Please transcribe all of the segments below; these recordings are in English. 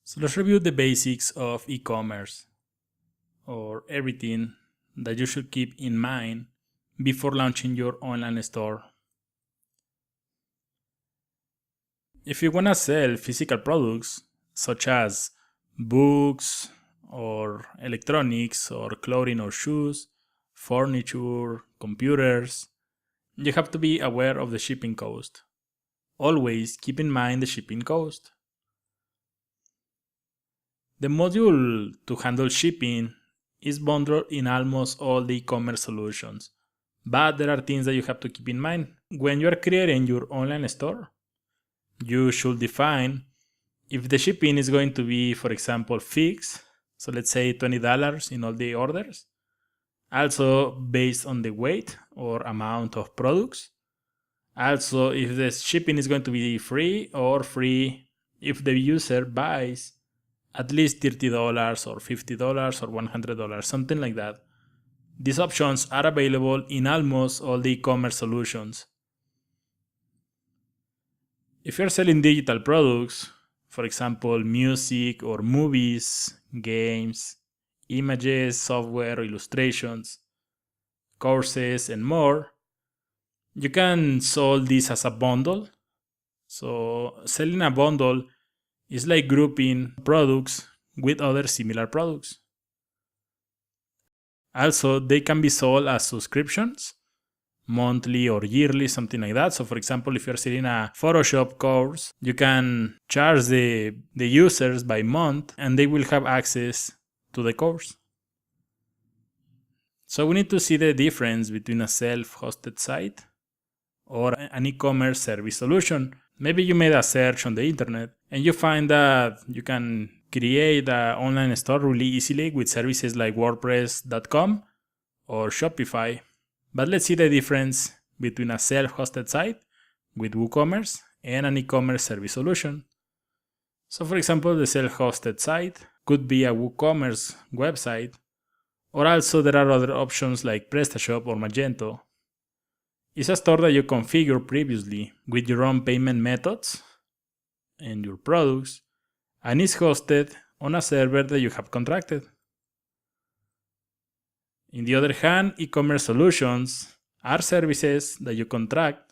So let's review the basics of e-commerce, or everything that you should keep in mind before launching your online store. If you want to sell physical products such as books or electronics or clothing or shoes, furniture, computers, you have to be aware of the shipping cost. Always keep in mind the shipping cost. The module to handle shipping is bundled in almost all the e-commerce solutions, but there are things that you have to keep in mind. When you are creating your online store, you should define if the shipping is going to be, for example, fixed, so let's say $20 in all the orders, also based on the weight or amount of products. Also, if the shipping is going to be free or free if the user buys at least $30 or $50 or $100, something like that. These options are available in almost all the e-commerce solutions. If you're selling digital products, for example, music or movies, games, images, software, illustrations, courses, and more, you can sell this as a bundle. So selling a bundle is like grouping products with other similar products. Also, they can be sold as subscriptions, monthly or yearly, something like that. So for example, if you're selling a Photoshop course, you can charge the users by month and they will have access to the course. So we need to see the difference between a self-hosted site or an e-commerce service solution. Maybe you made a search on the internet and you find that you can create an online store really easily with services like WordPress.com or Shopify. But let's see the difference between a self-hosted site with WooCommerce and an e-commerce service solution. So for example, the self-hosted site could be a WooCommerce website, or also there are other options like PrestaShop or Magento. It's a store that you configure previously with your own payment methods and your products, and is hosted on a server that you have contracted. On the other hand, e-commerce solutions are services that you contract,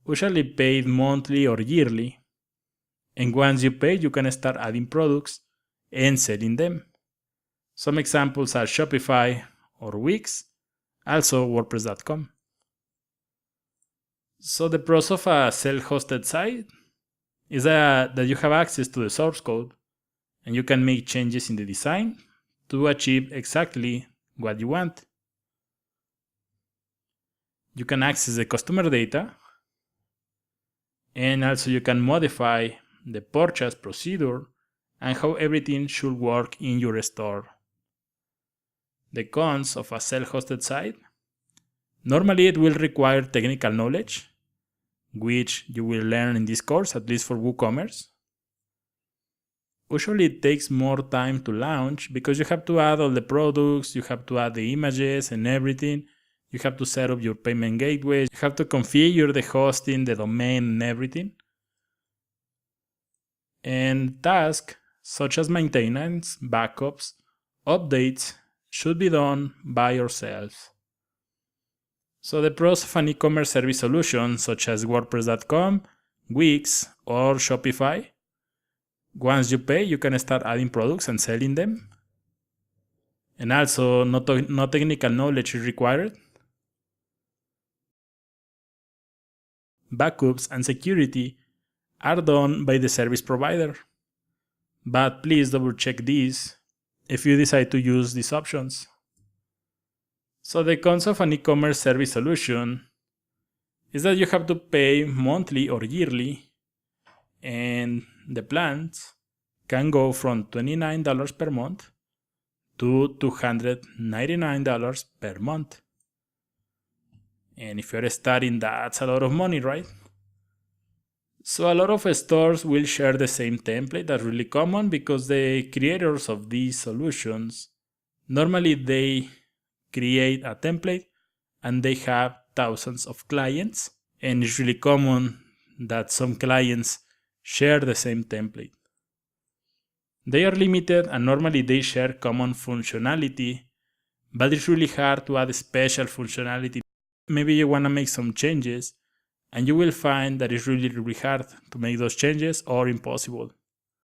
usually paid monthly or yearly, and once you pay, you can start adding products and selling them. Some examples are Shopify or Wix, also WordPress.com. So the pros of a self-hosted site is that you have access to the source code and you can make changes in the design to achieve exactly what you want. You can access the customer data, and also you can modify the purchase procedure and how everything should work in your store. The cons of a self-hosted site: normally it will require technical knowledge, which you will learn in this course, at least for WooCommerce. Usually it takes more time to launch because you have to add all the products, you have to add the images and everything, you have to set up your payment gateways, you have to configure the hosting, the domain and everything. And tasks such as maintenance, backups, updates should be done by yourself. So the pros of an e-commerce service solution such as WordPress.com, Wix, or Shopify: once you pay, you can start adding products and selling them. And also, no technical knowledge is required. Backups and security are done by the service provider. But please double check this if you decide to use these options. So the cons of an e-commerce service solution is that you have to pay monthly or yearly, and the plans can go from $29 per month to $299 per month. And if you're starting, that's a lot of money, right? So a lot of stores will share the same template. That's really common because the creators of these solutions, normally they create a template and they have thousands of clients, and it's really common that some clients share the same template. They are limited and normally they share common functionality, but it's really hard to add special functionality. Maybe you want to make some changes and you will find that it's really hard to make those changes or impossible.